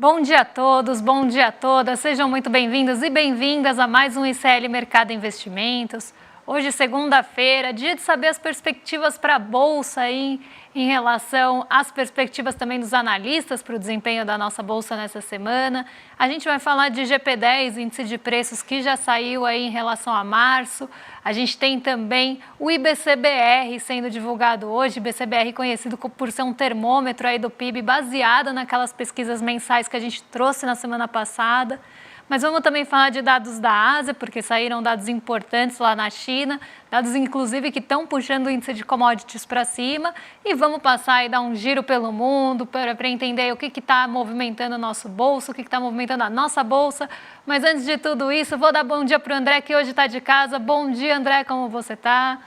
Bom dia a todos, bom dia a todas, sejam muito bem-vindos e bem-vindas a mais um ICL Mercado Investimentos. Hoje, segunda-feira, dia de saber as perspectivas para a Bolsa aí, em relação às perspectivas também dos analistas para o desempenho da nossa Bolsa nessa semana. A gente vai falar de IGP-10, índice de preços que já saiu aí em relação a março. A gente tem também o IBCBR sendo divulgado hoje, IBCBR conhecido por ser um termômetro aí do PIB baseado naquelas pesquisas mensais que a gente trouxe na semana passada. Mas vamos também falar de dados da Ásia, porque saíram dados importantes lá na China, dados inclusive que estão puxando o índice de commodities para cima. E vamos passar e dar um giro pelo mundo para entender o que está movimentando o nosso bolso, o que está movimentando a nossa bolsa. Mas antes de tudo isso, vou dar bom dia para o André, que hoje está de casa. Bom dia, André, como você está?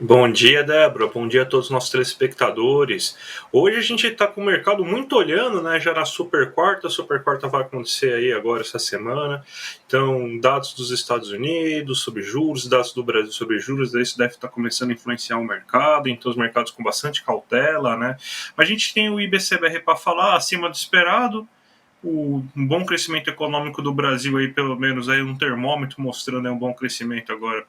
Bom dia, Débora. Bom dia a todos os nossos telespectadores. Hoje a gente está com o mercado muito olhando, né, já na super quarta. A super quarta vai acontecer aí agora essa semana. Então, dados dos Estados Unidos sobre juros, dados do Brasil sobre juros, isso deve estar começando a influenciar o mercado. Então, os mercados com bastante cautela, né. Mas a gente tem o IBCBR para falar acima do esperado. Um bom crescimento econômico do Brasil aí, pelo menos aí um termômetro mostrando aí um bom crescimento agora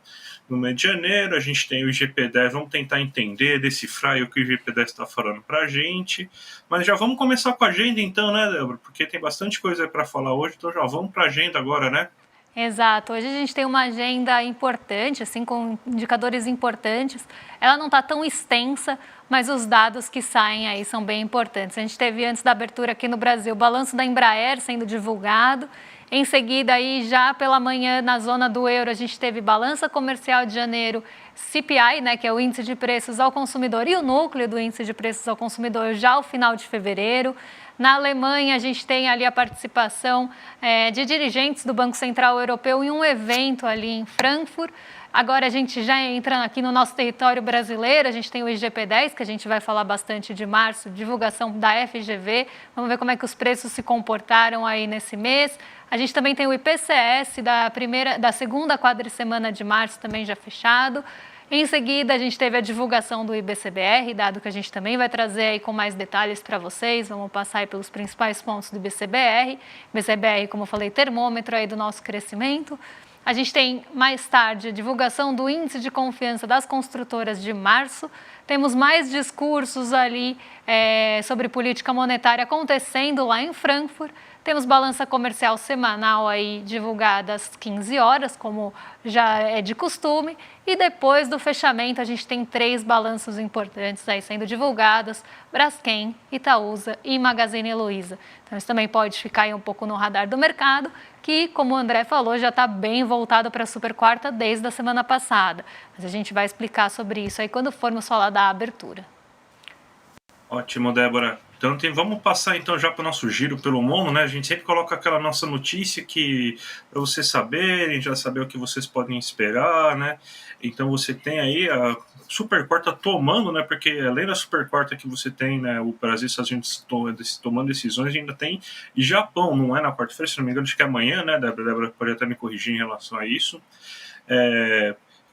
no mês de janeiro. A gente tem o IGP-10, vamos tentar entender, decifrar aí o que o IGP-10 está falando para a gente. Mas já vamos começar com a agenda então, né, Débora? Porque tem bastante coisa para falar hoje, então já vamos para a agenda agora, né? Exato, hoje a gente tem uma agenda importante, assim, com indicadores importantes. Ela não está tão extensa, mas os dados que saem aí são bem importantes. A gente teve antes da abertura aqui no Brasil o balanço da Embraer sendo divulgado. Em seguida, aí, já pela manhã, na zona do euro, a gente teve balança comercial de janeiro, CPI, né, que é o índice de preços ao consumidor, e o núcleo do índice de preços ao consumidor já ao final de fevereiro. Na Alemanha, a gente tem ali a participação de dirigentes do Banco Central Europeu em um evento ali em Frankfurt. Agora a gente já entra aqui no nosso território brasileiro, a gente tem o IGP-10, que a gente vai falar bastante de março, divulgação da FGV. Vamos ver como é que os preços se comportaram aí nesse mês. A gente também tem o IPCS da segunda quadricemana de março também já fechado. Em seguida, a gente teve a divulgação do IBCBR, dado que a gente também vai trazer aí com mais detalhes para vocês. Vamos passar aí pelos principais pontos do IBCBR. IBCBR, como eu falei, termômetro aí do nosso crescimento. A gente tem mais tarde a divulgação do índice de confiança das construtoras de março. Temos mais discursos ali sobre política monetária acontecendo lá em Frankfurt. Temos balança comercial semanal aí divulgada às 15 horas, como já é de costume. E depois do fechamento, a gente tem 3 balanços importantes aí sendo divulgados: Braskem, Itaúsa e Magazine Luiza. Então, isso também pode ficar aí um pouco no radar do mercado, que, como o André falou, já está bem voltado para a super quarta desde a semana passada. Mas a gente vai explicar sobre isso aí quando formos falar da abertura. Ótimo, Débora. Então vamos passar então já para o nosso giro pelo mundo, né? A gente sempre coloca aquela nossa notícia que para vocês saberem, já saber o que vocês podem esperar, né? Então você tem aí a super quarta tomando, né? Porque além da super quarta que você tem, né, o Brasil e os Estados Unidos tomando decisões, ainda tem Japão, não é na quarta-feira, se não me engano, acho que é amanhã, né? Débora pode até me corrigir em relação a isso.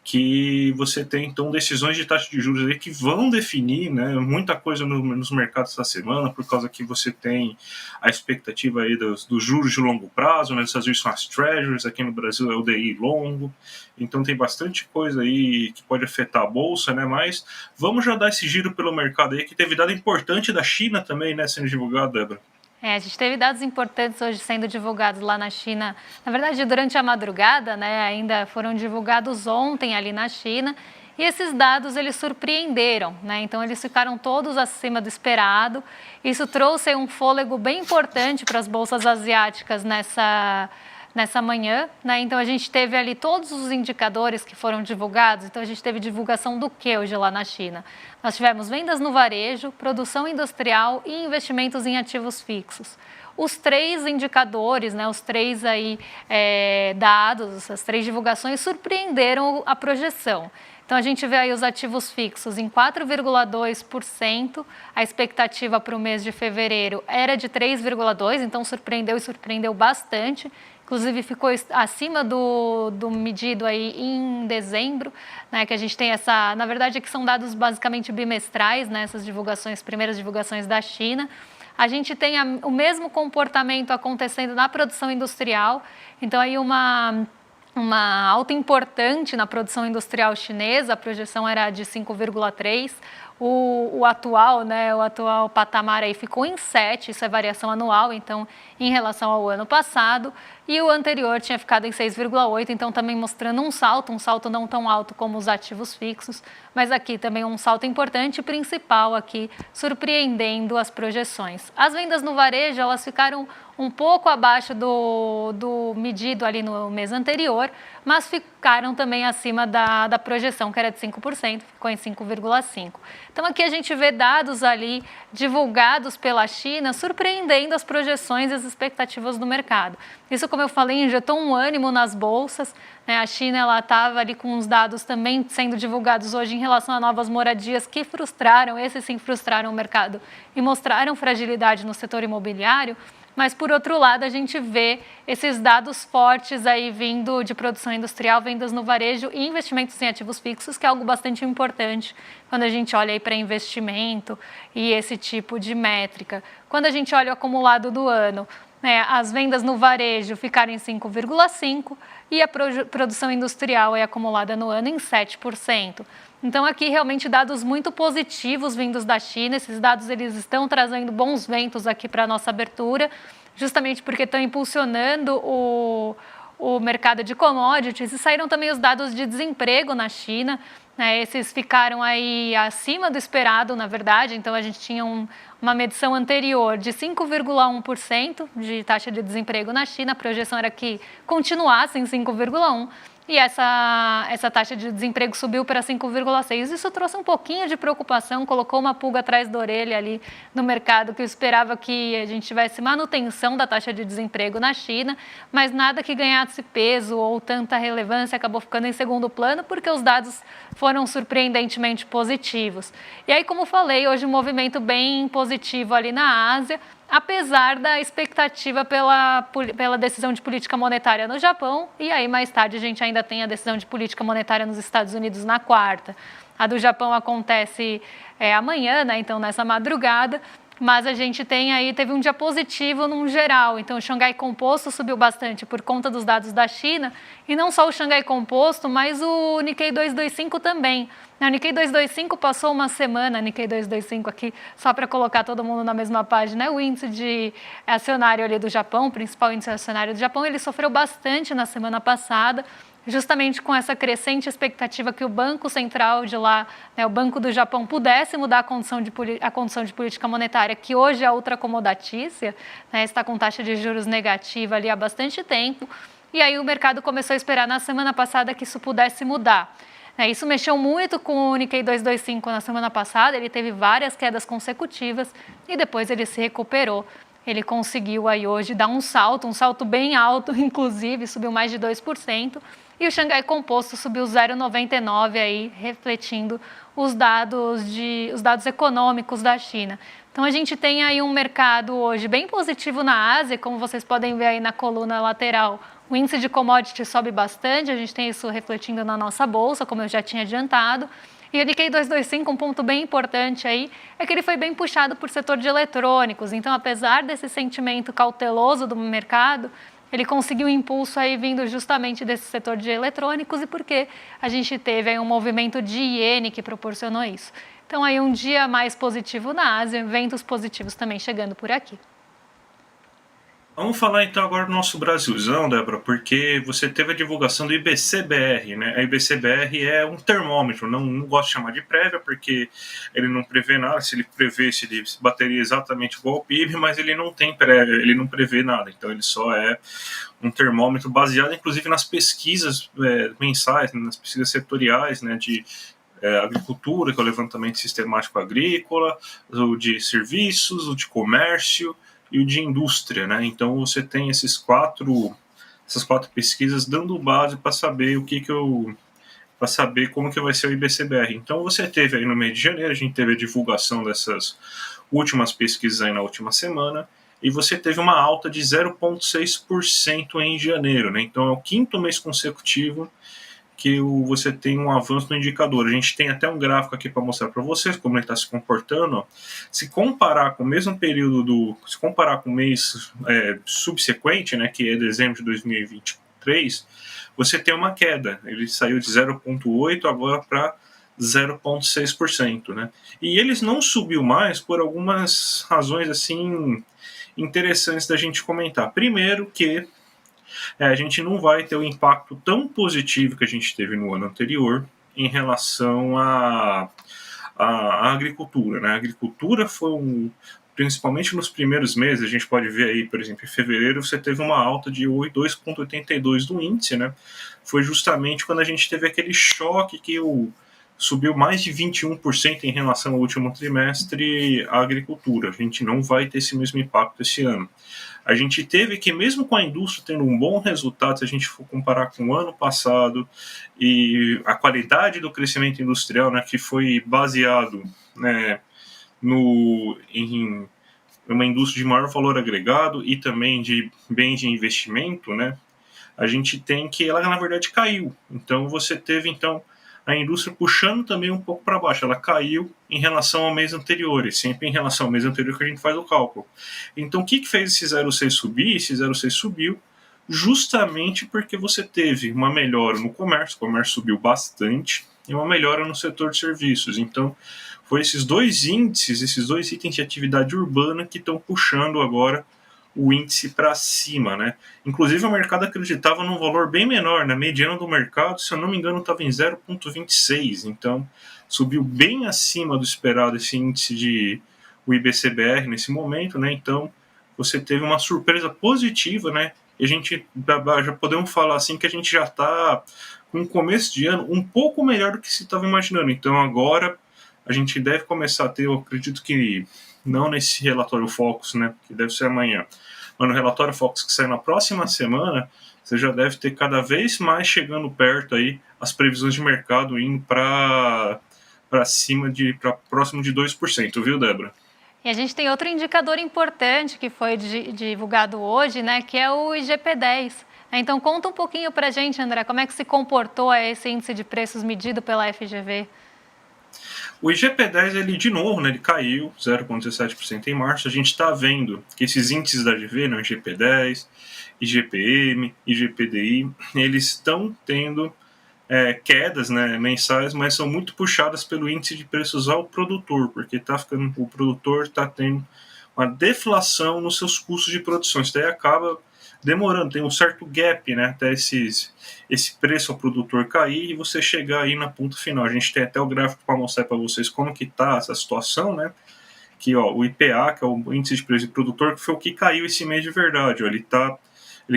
Que você tem, então, decisões de taxa de juros aí que vão definir, né, muita coisa nos mercados essa semana, por causa que você tem a expectativa aí dos juros de longo prazo, né, nos Estados Unidos são as Treasuries, aqui no Brasil é o DI longo, então tem bastante coisa aí que pode afetar a Bolsa, né, mas vamos já dar esse giro pelo mercado aí, que teve dado importante da China também, né, sendo divulgado, Débora. A gente teve dados importantes hoje sendo divulgados lá na China. Na verdade, durante a madrugada, né, ainda foram divulgados ontem ali na China. E esses dados, eles surpreenderam, né? Então, eles ficaram todos acima do esperado. Isso trouxe um fôlego bem importante para as bolsas asiáticas nessa manhã, né? Então, a gente teve ali todos os indicadores que foram divulgados. Então, a gente teve divulgação do que hoje lá na China? Nós tivemos vendas no varejo, produção industrial e investimentos em ativos fixos. Os 3 indicadores, né, os 3 aí, dados, as 3 divulgações surpreenderam a projeção. Então, a gente vê aí os ativos fixos em 4,2%, a expectativa para o mês de fevereiro era de 3,2%, então surpreendeu e surpreendeu bastante. Inclusive, ficou acima do medido aí em dezembro, né, que a gente tem essa... Na verdade, aqui são dados basicamente bimestrais, né, essas divulgações, primeiras divulgações da China. a gente tem o mesmo comportamento acontecendo na produção industrial. Então, aí uma alta importante na produção industrial chinesa, a projeção era de 5,3%. O atual patamar aí ficou em 7%, isso é variação anual, então, em relação ao ano passado. E o anterior tinha ficado em 6,8%, então também mostrando um salto não tão alto como os ativos fixos, mas aqui também um salto importante e principal aqui, surpreendendo as projeções. As vendas no varejo, elas ficaram um pouco abaixo do medido ali no mês anterior, mas ficaram também acima da projeção, que era de 5%, ficou em 5,5%. Então aqui a gente vê dados ali divulgados pela China, surpreendendo as projeções e as expectativas do mercado. Isso, como eu falei, injetou um ânimo nas bolsas, né? A China, ela estava ali com os dados também sendo divulgados hoje em relação a novas moradias que frustraram, esses sim frustraram o mercado e mostraram fragilidade no setor imobiliário. Mas, por outro lado, a gente vê esses dados fortes aí vindo de produção industrial, vendas no varejo e investimentos em ativos fixos, que é algo bastante importante quando a gente olha aí para investimento e esse tipo de métrica. Quando a gente olha o acumulado do ano, né, as vendas no varejo ficaram em 5,5% e a produção industrial é acumulada no ano em 7%. Então, aqui realmente dados muito positivos vindos da China. Esses dados eles estão trazendo bons ventos aqui para a nossa abertura, justamente porque estão impulsionando o mercado de commodities, e saíram também os dados de desemprego na China, né? Esses ficaram aí acima do esperado, na verdade. Então, a gente tinha uma medição anterior de 5,1% de taxa de desemprego na China, a projeção era que continuasse em 5,1%. E essa taxa de desemprego subiu para 5,6%. Isso trouxe um pouquinho de preocupação, colocou uma pulga atrás da orelha ali no mercado, que eu esperava que a gente tivesse manutenção da taxa de desemprego na China, mas nada que ganhasse peso ou tanta relevância, acabou ficando em segundo plano, porque os dados foram surpreendentemente positivos. E aí, como falei, hoje um movimento bem positivo ali na Ásia, apesar da expectativa pela decisão de política monetária no Japão, e aí mais tarde a gente ainda tem a decisão de política monetária nos Estados Unidos na quarta. A do Japão acontece amanhã, né? Então nessa madrugada, mas a gente teve um dia positivo num geral. Então o Xangai Composto subiu bastante por conta dos dados da China, e não só o Xangai Composto, mas o Nikkei 225 também. O Nikkei 225 passou uma semana, Nikkei 225 aqui, só para colocar todo mundo na mesma página, o índice de acionário ali do Japão, o principal índice acionário do Japão, ele sofreu bastante na semana passada, justamente com essa crescente expectativa que o Banco Central de lá, né, o Banco do Japão, pudesse mudar a condição de política monetária, que hoje é ultracomodatícia, né, está com taxa de juros negativa ali há bastante tempo, e aí o mercado começou a esperar na semana passada que isso pudesse mudar. Isso mexeu muito com o Nikkei 225 na semana passada, ele teve várias quedas consecutivas e depois ele se recuperou. Ele conseguiu aí hoje dar um salto bem alto, inclusive, subiu mais de 2%, e o Xangai Composto subiu 0,99% aí, refletindo os dados econômicos da China. Então a gente tem aí um mercado hoje bem positivo na Ásia, como vocês podem ver aí na coluna lateral. O índice de commodity sobe bastante, a gente tem isso refletindo na nossa bolsa, como eu já tinha adiantado. E o Nikkei 225, um ponto bem importante aí, é que ele foi bem puxado por setor de eletrônicos. Então, apesar desse sentimento cauteloso do mercado, ele conseguiu um impulso aí vindo justamente desse setor de eletrônicos, e porque a gente teve aí um movimento de iene que proporcionou isso. Então, aí um dia mais positivo na Ásia, eventos positivos também chegando por aqui. Vamos falar então agora do nosso Brasilzão, Débora, porque você teve a divulgação do IBC-BR, né? A IBC-BR é um termômetro, não gosto de chamar de prévia, porque ele não prevê nada. Se ele prevesse, ele bateria exatamente igual ao PIB, mas ele não tem prévia, ele não prevê nada. Então ele só é um termômetro baseado, inclusive, nas pesquisas mensais, nas pesquisas setoriais, né, de agricultura, que é o levantamento sistemático agrícola, o de serviços, o de comércio e o de indústria, né? Então você tem essas quatro pesquisas dando base para saber para saber como que vai ser o IBC-BR. Então você teve aí no mês de janeiro, a gente teve a divulgação dessas últimas pesquisas aí na última semana, e você teve uma alta de 0,6% em janeiro, né? Então é o quinto mês consecutivo que você tem um avanço no indicador. A gente tem até um gráfico aqui para mostrar para vocês como ele está se comportando. Se comparar com o mesmo período se comparar com o mês subsequente, né, que é dezembro de 2023, você tem uma queda. Ele saiu de 0,8 agora para 0,6%, né? E eles não subiu mais por algumas razões assim interessantes da gente comentar. Primeiro que a gente não vai ter o impacto tão positivo que a gente teve no ano anterior em relação à agricultura, né? A agricultura foi principalmente nos primeiros meses, a gente pode ver aí, por exemplo, em fevereiro você teve uma alta de 2,82 do índice, né? Foi justamente quando a gente teve aquele choque que subiu mais de 21% em relação ao último trimestre a agricultura. A gente não vai ter esse mesmo impacto esse ano. A gente teve que, mesmo com a indústria tendo um bom resultado, se a gente for comparar com o ano passado, e a qualidade do crescimento industrial, né, que foi baseado, né, em uma indústria de maior valor agregado e também de bens de investimento, né, a gente tem que ela, na verdade, caiu. Então, você teve, a indústria puxando também um pouco para baixo. Ela caiu em relação ao mês anterior, e sempre em relação ao mês anterior que a gente faz o cálculo. Então, o que fez esse 0,6 subir? Esse 0,6 subiu justamente porque você teve uma melhora no comércio, o comércio subiu bastante, e uma melhora no setor de serviços. Então, foi esses dois índices, esses dois itens de atividade urbana que estão puxando agora o índice para cima, né? Inclusive o mercado acreditava num valor bem menor, na mediana do mercado, se eu não me engano, estava em 0,26, então subiu bem acima do esperado esse índice de o IBCBR nesse momento, né? Então você teve uma surpresa positiva, né? E a gente já podemos falar assim que a gente já está com um começo de ano um pouco melhor do que se estava imaginando. Então agora a gente deve começar a ter, eu acredito que não nesse relatório Focus, né, que deve ser amanhã, mas no relatório Focus que sai na próxima semana, você já deve ter cada vez mais chegando perto aí as previsões de mercado indo para próximo de 2%, viu, Débora? E a gente tem outro indicador importante que foi divulgado hoje, né, que é o IGP-10. Então, conta um pouquinho para a gente, André, como é que se comportou esse índice de preços medido pela FGV? O IGP-10, ele de novo, né, ele caiu 0,17% em março. A gente está vendo que esses índices da GV, né, IGP-10, IGPM, IGPDI, eles estão tendo quedas, né, mensais, mas são muito puxadas pelo índice de preços ao produtor, porque o produtor está tendo uma deflação nos seus custos de produção. Isso daí acaba demorando, tem um certo gap, né, até esse preço ao produtor cair e você chegar aí na ponta final. A gente tem até o gráfico para mostrar para vocês como que está essa situação, né, que ó, o IPA, que é o índice de preço do produtor, que foi o que caiu esse mês de verdade, ó, ele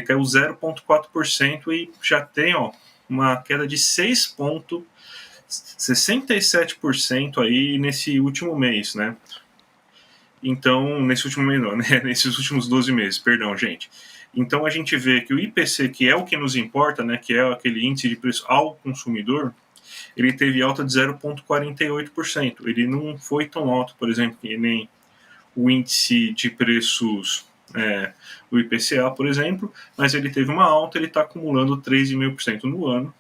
caiu 0,4% e já tem, ó, uma queda de 6,67% aí nesse último mês, né? Então, nesse último mês não, né? Nesses últimos 12 meses, perdão, gente. Então a gente vê que o IPC, que é o que nos importa, né, que é aquele índice de preço ao consumidor, ele teve alta de 0,48%. Ele não foi tão alto, por exemplo, que nem o índice de preços, o IPCA, por exemplo, mas ele teve uma alta, ele está acumulando 3,5% no ano.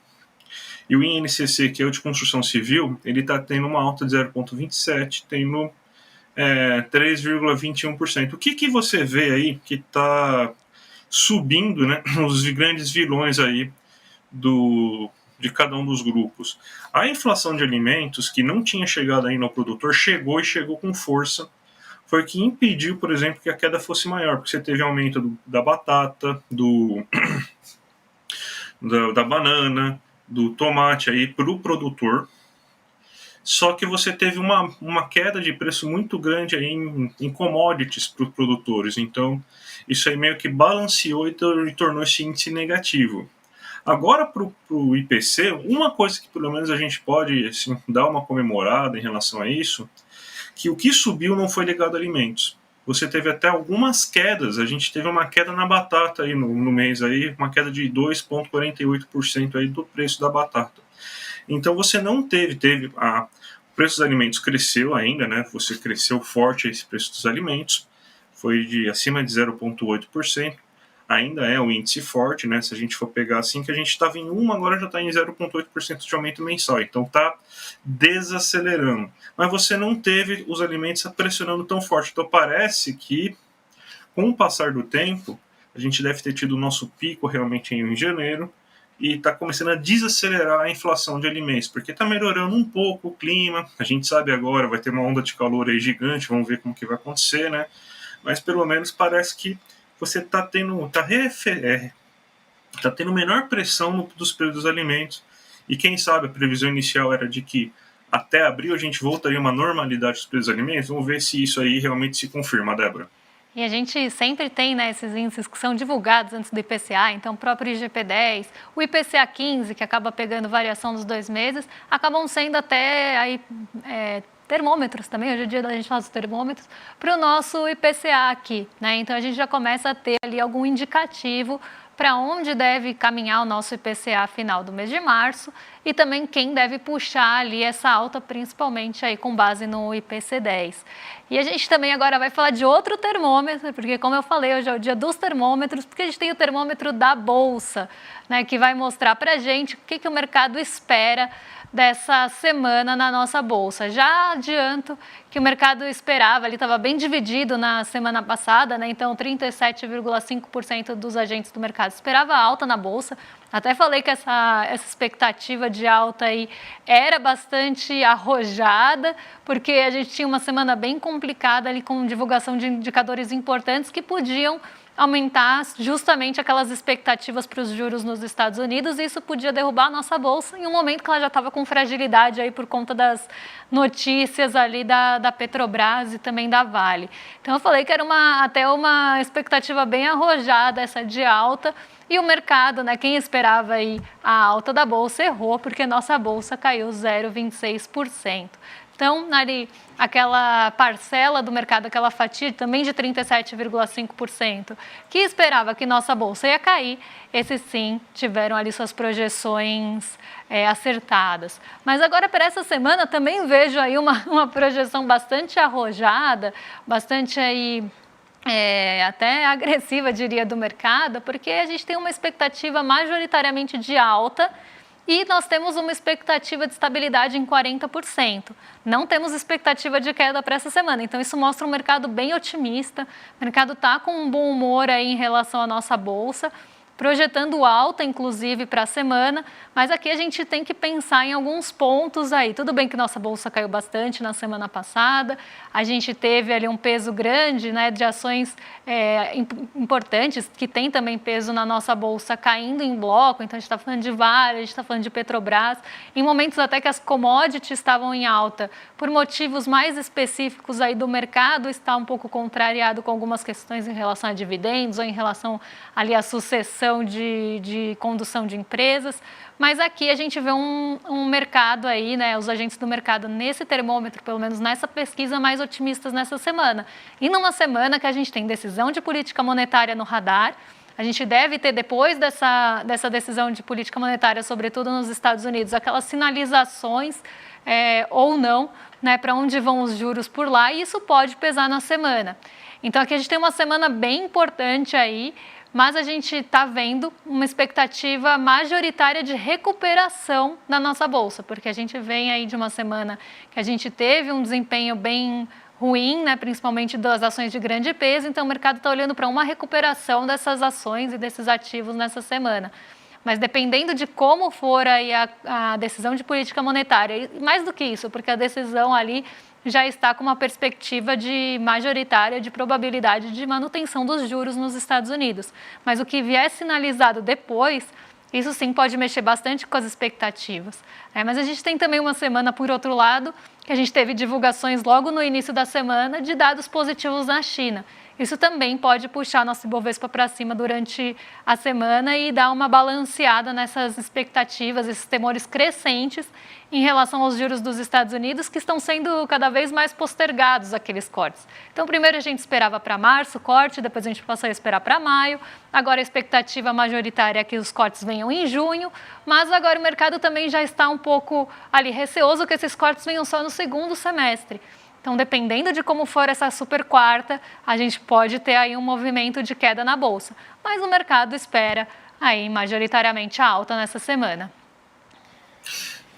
E o INCC, que é o de construção civil, ele está tendo uma alta de 0,27%, tendo 3,21%. O que você vê aí que está subindo, né, os grandes vilões aí de cada um dos grupos? A inflação de alimentos, que não tinha chegado ainda ao produtor, chegou com força. Foi o que impediu, por exemplo, que a queda fosse maior, porque você teve aumento da batata, da banana, do tomate aí para o produtor. Só que você teve uma queda de preço muito grande aí em commodities para os produtores. Então, isso aí meio que balanceou e tornou esse índice negativo. Agora, para o IPC, uma coisa que pelo menos a gente pode assim, dar uma comemorada em relação a isso, que o que subiu não foi ligado a alimentos. Você teve até algumas quedas. A gente teve uma queda na batata aí no mês aí, uma queda de 2,48% aí do preço da batata. Então você não teve o preço dos alimentos cresceu ainda, né? Você cresceu forte esse preço dos alimentos, foi de acima de 0,8%. ainda é um índice forte, né? Se a gente for pegar assim, que a gente estava em 1, agora já está em 0,8% de aumento mensal. Então está desacelerando. Mas você não teve os alimentos pressionando tão forte. Então parece que, com o passar do tempo, a gente deve ter tido o nosso pico realmente em janeiro e está começando a desacelerar a inflação de alimentos, porque está melhorando um pouco o clima. A gente sabe agora, vai ter uma onda de calor aí gigante, vamos ver como que vai acontecer, né? Mas pelo menos parece que você está tendo, tendo menor pressão dos preços dos alimentos. E quem sabe a previsão inicial era de que até abril a gente voltaria a uma normalidade dos preços dos alimentos. Vamos ver se isso aí realmente se confirma, Débora. E a gente sempre tem, né, esses índices que são divulgados antes do IPCA, então o próprio IGP-10, o IPCA 15, que acaba pegando variação dos 2 meses, acabam sendo até aí, termômetros também, hoje em dia a gente faz os termômetros, para o nosso IPCA aqui, né? Então a gente já começa a ter ali algum indicativo para onde deve caminhar o nosso IPCA final do mês de março e também quem deve puxar ali essa alta, principalmente aí com base no IPC-10. E a gente também agora vai falar de outro termômetro, porque como eu falei, hoje é o dia dos termômetros, porque a gente tem o termômetro da Bolsa, né, que vai mostrar para a gente o que o mercado espera dessa semana na nossa Bolsa. Já adianto que o mercado esperava, ele estava bem dividido na semana passada, né? Então 37,5% dos agentes do mercado esperava alta na Bolsa. Até falei que essa expectativa de alta aí era bastante arrojada, porque a gente tinha uma semana bem complicada ali com divulgação de indicadores importantes que podiam aumentar justamente aquelas expectativas para os juros nos Estados Unidos, e isso podia derrubar a nossa bolsa em um momento que ela já estava com fragilidade aí por conta das notícias ali da Petrobras e também da Vale. Então eu falei que era até uma expectativa bem arrojada essa de alta, e o mercado, né, quem esperava aí a alta da bolsa errou, porque nossa bolsa caiu 0,26%. Então, ali, aquela parcela do mercado, aquela fatia também de 37,5%, que esperava que nossa bolsa ia cair, esses sim tiveram ali suas projeções acertadas. Mas agora, para essa semana, também vejo aí uma projeção bastante arrojada, bastante aí até agressiva, diria, do mercado, porque a gente tem uma expectativa majoritariamente de alta, e nós temos uma expectativa de estabilidade em 40%. Não temos expectativa de queda para essa semana. Então, isso mostra um mercado bem otimista. O mercado está com um bom humor aí em relação à nossa bolsa, projetando alta, inclusive, para a semana, mas aqui a gente tem que pensar em alguns pontos aí. Tudo bem que nossa bolsa caiu bastante na semana passada, a gente teve ali um peso grande, né, de ações importantes, que tem também peso na nossa bolsa, caindo em bloco. Então a gente está falando de Vale, a gente está falando de Petrobras, em momentos até que as commodities estavam em alta, por motivos mais específicos aí do mercado, está um pouco contrariado com algumas questões em relação a dividendos ou em relação ali à sucessão de condução de empresas, mas aqui a gente vê um mercado aí, né, os agentes do mercado nesse termômetro, pelo menos nessa pesquisa, mais otimistas nessa semana. E numa semana que a gente tem decisão de política monetária no radar, a gente deve ter, depois dessa decisão de política monetária, sobretudo nos Estados Unidos, aquelas sinalizações ou não, né, para onde vão os juros por lá, e isso pode pesar na semana. Então aqui a gente tem uma semana bem importante aí, mas a gente está vendo uma expectativa majoritária de recuperação da nossa bolsa, porque a gente vem aí de uma semana que a gente teve um desempenho bem ruim, né, principalmente das ações de grande peso, então o mercado está olhando para uma recuperação dessas ações e desses ativos nessa semana. Mas dependendo de como for aí a decisão de política monetária, e mais do que isso, porque a decisão ali já está com uma perspectiva majoritária de probabilidade de manutenção dos juros nos Estados Unidos. Mas o que vier sinalizado depois, isso sim pode mexer bastante com as expectativas. Mas a gente tem também uma semana, por outro lado, que a gente teve divulgações logo no início da semana de dados positivos na China. Isso também pode puxar nosso Ibovespa para cima durante a semana e dar uma balanceada nessas expectativas, esses temores crescentes em relação aos juros dos Estados Unidos, que estão sendo cada vez mais postergados, aqueles cortes. Então, primeiro a gente esperava para março corte, depois a gente passou a esperar para maio, agora a expectativa majoritária é que os cortes venham em junho, mas agora o mercado também já está um pouco ali receoso que esses cortes venham só no segundo semestre. Então, dependendo de como for essa super quarta, a gente pode ter aí um movimento de queda na bolsa. Mas o mercado espera aí majoritariamente a alta nessa semana.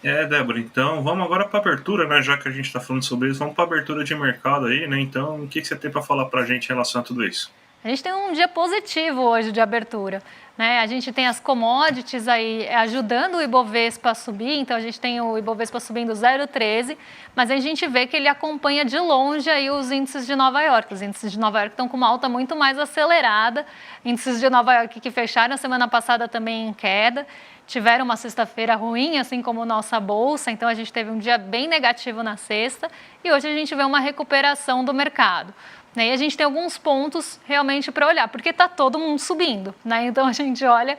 Débora, então vamos agora para a abertura, né? Já que a gente está falando sobre isso, vamos para a abertura de mercado aí, né? Então, o que você tem para falar para a gente em relação a tudo isso? A gente tem um dia positivo hoje de abertura, né? A gente tem as commodities aí ajudando o Ibovespa a subir, então a gente tem o Ibovespa subindo 0,13, mas a gente vê que ele acompanha de longe aí os índices de Nova York. Os índices de Nova York estão com uma alta muito mais acelerada, índices de Nova York que fecharam a semana passada também em queda, tiveram uma sexta-feira ruim, assim como nossa bolsa, então a gente teve um dia bem negativo na sexta e hoje a gente vê uma recuperação do mercado. E a gente tem alguns pontos realmente para olhar, porque está todo mundo subindo, né? Então a gente olha,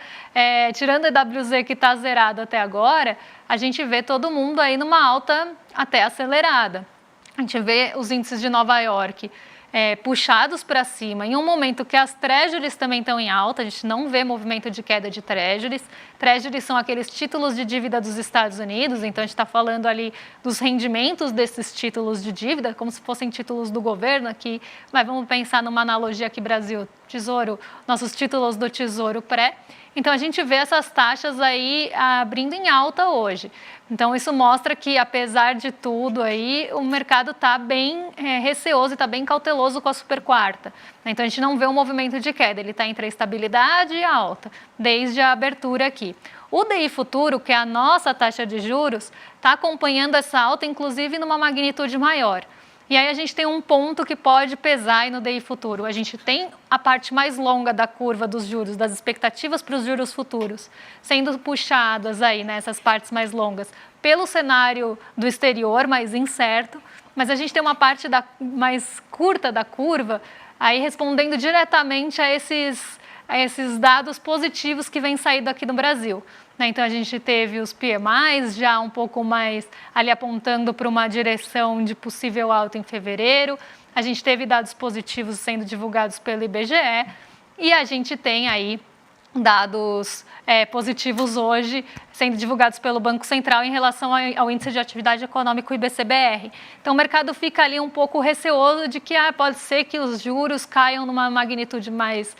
tirando a EWZ que está zerado até agora, a gente vê todo mundo aí numa alta até acelerada. A gente vê os índices de Nova York puxados para cima, em um momento que as treasuries também estão em alta, a gente não vê movimento de queda de treasuries. Treasuries são aqueles títulos de dívida dos Estados Unidos, então a gente está falando ali dos rendimentos desses títulos de dívida, como se fossem títulos do governo aqui, mas vamos pensar numa analogia aqui Brasil, Tesouro, nossos títulos do Tesouro Pré. Então, a gente vê essas taxas aí abrindo em alta hoje. Então, isso mostra que, apesar de tudo aí, o mercado está bem receoso e está bem cauteloso com a super quarta. Então, a gente não vê um movimento de queda, ele está entre a estabilidade e a alta, desde a abertura aqui. O DI futuro, que é a nossa taxa de juros, está acompanhando essa alta, inclusive numa magnitude maior. E aí a gente tem um ponto que pode pesar aí no DI futuro. A gente tem a parte mais longa da curva dos juros, das expectativas para os juros futuros, sendo puxadas aí nessas partes mais longas pelo cenário do exterior mais incerto, mas a gente tem uma parte mais curta da curva aí respondendo diretamente a esses dados positivos que vêm saído aqui no Brasil. Então, a gente teve os PMIs já um pouco mais ali apontando para uma direção de possível alta em fevereiro. A gente teve dados positivos sendo divulgados pelo IBGE e a gente tem aí dados positivos hoje sendo divulgados pelo Banco Central em relação ao índice de atividade econômica, o IBCBR. Então, o mercado fica ali um pouco receoso de que pode ser que os juros caiam numa magnitude mais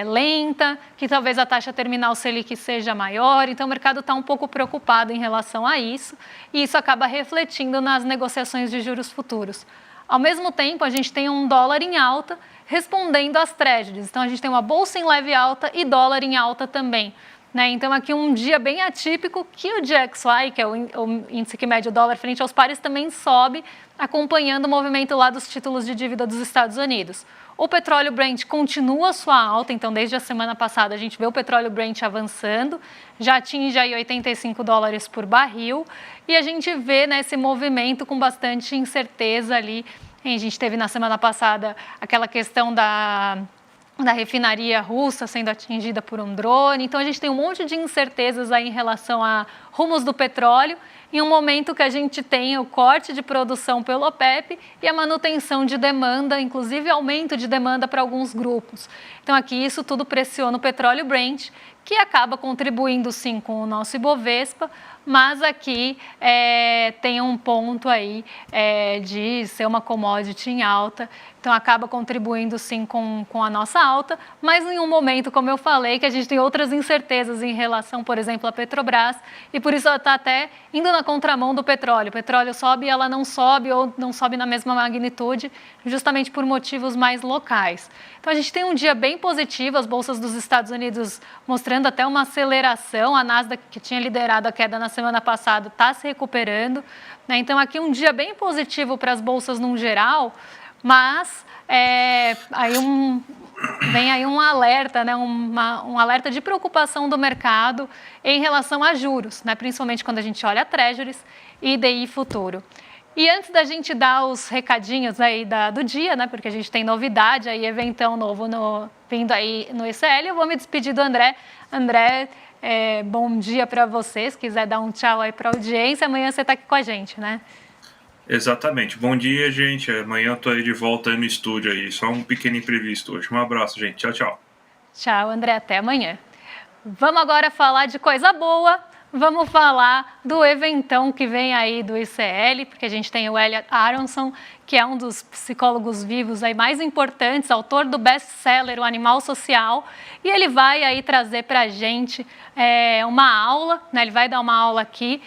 lenta, que talvez a taxa terminal Selic seja maior. Então, o mercado está um pouco preocupado em relação a isso e isso acaba refletindo nas negociações de juros futuros. Ao mesmo tempo, a gente tem um dólar em alta respondendo às treasuries. Então, a gente tem uma bolsa em leve alta e dólar em alta também. Então, aqui um dia bem atípico que o DXY, que é o índice que mede o dólar frente aos pares, também sobe, acompanhando o movimento lá dos títulos de dívida dos Estados Unidos. O petróleo Brent continua sua alta, então desde a semana passada a gente vê o petróleo Brent avançando, já atinge aí $85 por barril e a gente vê esse movimento com bastante incerteza ali. A gente teve na semana passada aquela questão da refinaria russa sendo atingida por um drone. Então, a gente tem um monte de incertezas aí em relação a rumos do petróleo, em um momento que a gente tem o corte de produção pelo OPEP e a manutenção de demanda, inclusive aumento de demanda para alguns grupos. Então, aqui isso tudo pressiona o petróleo Brent, que acaba contribuindo sim com o nosso Ibovespa, mas aqui tem um ponto aí de ser uma commodity em alta, então acaba contribuindo sim com a nossa alta, mas em um momento, como eu falei, que a gente tem outras incertezas em relação, por exemplo, à Petrobras, e por isso ela está até indo na contramão do petróleo. O petróleo sobe e ela não sobe ou não sobe na mesma magnitude, justamente por motivos mais locais. Então a gente tem um dia bem positivo, as bolsas dos Estados Unidos mostrando até uma aceleração, a Nasdaq, que tinha liderado a queda na semana passada, está se recuperando. Então aqui um dia bem positivo para as bolsas num geral, mas vem aí um alerta, um alerta de preocupação do mercado em relação a juros, principalmente quando a gente olha Treasuries e DI futuro. E antes da gente dar os recadinhos aí do dia, porque a gente tem novidade aí, eventão novo vindo aí no ICL, eu vou me despedir do André. André, bom dia para você, se quiser dar um tchau aí para a audiência, amanhã você está aqui com a gente, né? Exatamente. Bom dia, gente. Amanhã eu tô aí de volta aí no estúdio aí. Só um pequeno imprevisto hoje. Um abraço, gente. Tchau, tchau. Tchau, André. Até amanhã. Vamos agora falar de coisa boa. vamos falar do eventão que vem aí do ICL, porque a gente tem o Elliot Aronson, que é um dos psicólogos vivos aí mais importantes, autor do best-seller O Animal Social, e ele vai aí trazer para a gente uma aula, né? Ele vai dar uma aula aqui,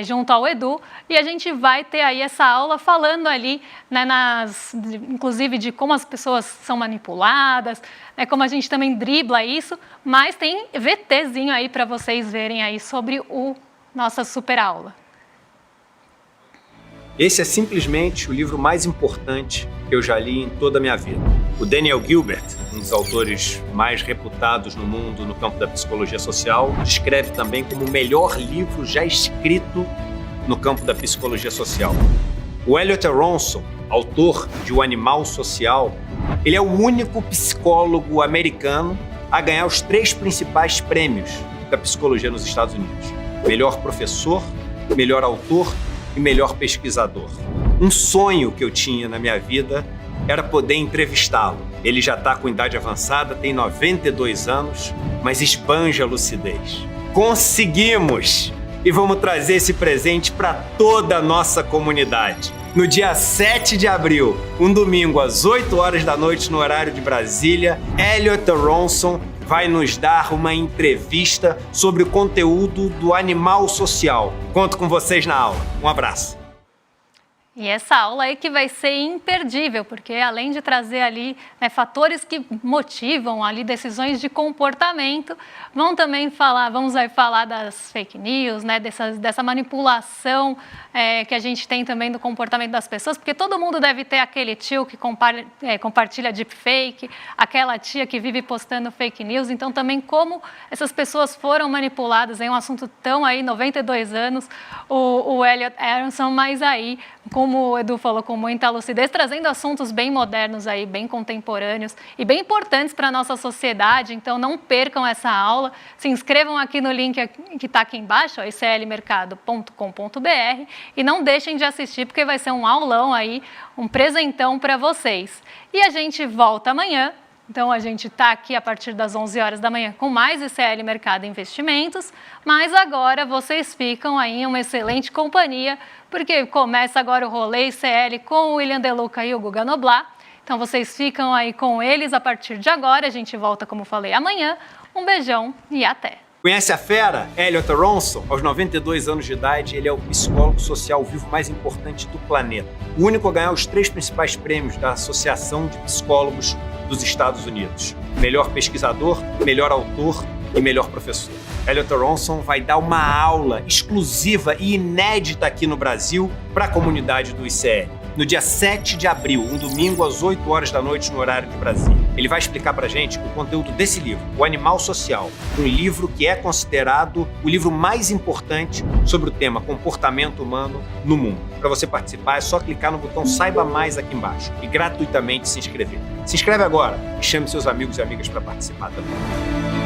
junto ao Edu, e a gente vai ter aí essa aula falando ali, né, inclusive de como as pessoas são manipuladas, como a gente também dribla isso, mas tem VTzinho aí para vocês verem aí sobre nossa super aula. Esse é simplesmente o livro mais importante que eu já li em toda a minha vida. O Daniel Gilbert, um dos autores mais reputados no mundo no campo da psicologia social, descreve também como o melhor livro já escrito no campo da psicologia social. O Elliot Aronson, autor de O Animal Social, ele é o único psicólogo americano a ganhar os 3 principais prêmios da psicologia nos Estados Unidos: melhor professor, melhor autor e melhor pesquisador. Um sonho que eu tinha na minha vida era poder entrevistá-lo. Ele já está com idade avançada, tem 92 anos, mas esbanja a lucidez. Conseguimos! E vamos trazer esse presente para toda a nossa comunidade. No dia 7 de abril, um domingo, às 8 horas da noite, no horário de Brasília, Elliot Aronson vai nos dar uma entrevista sobre o conteúdo do Animal Social. Conto com vocês na aula. Um abraço. E essa aula aí que vai ser imperdível, porque além de trazer ali fatores que motivam ali decisões de comportamento, vamos aí falar das fake news, dessa manipulação que a gente tem também do comportamento das pessoas, porque todo mundo deve ter aquele tio que compartilha deepfake, aquela tia que vive postando fake news, então também como essas pessoas foram manipuladas, é um assunto tão aí, 92 anos, o Elliot Aronson, mas aí, como o Edu falou, com muita lucidez, trazendo assuntos bem modernos aí, bem contemporâneos e bem importantes para a nossa sociedade, então não percam essa aula, se inscrevam aqui no link que está aqui embaixo, iclmercado.com.br, e não deixem de assistir, porque vai ser um aulão aí, um presentão para vocês. E a gente volta amanhã. Então, a gente está aqui a partir das 11 horas da manhã com mais ICL Mercado Investimentos, mas agora vocês ficam aí em uma excelente companhia, porque começa agora o rolê ICL com o William Deluca e o Guga Noblar. Então, vocês ficam aí com eles a partir de agora. A gente volta, como falei, amanhã. Um beijão e até! Conhece a fera? Elliot Aronson, aos 92 anos de idade, ele é o psicólogo social vivo mais importante do planeta. O único a ganhar os 3 principais prêmios da Associação de Psicólogos dos Estados Unidos: melhor pesquisador, melhor autor e melhor professor. Elliot Aronson vai dar uma aula exclusiva e inédita aqui no Brasil para a comunidade do ICL. No dia 7 de abril, um domingo, às 8 horas da noite, no horário de Brasília. Ele vai explicar pra gente o conteúdo desse livro, O Animal Social, um livro que é considerado o livro mais importante sobre o tema comportamento humano no mundo. Para você participar, é só clicar no botão Saiba Mais aqui embaixo e gratuitamente se inscrever. Se inscreve agora e chame seus amigos e amigas para participar também.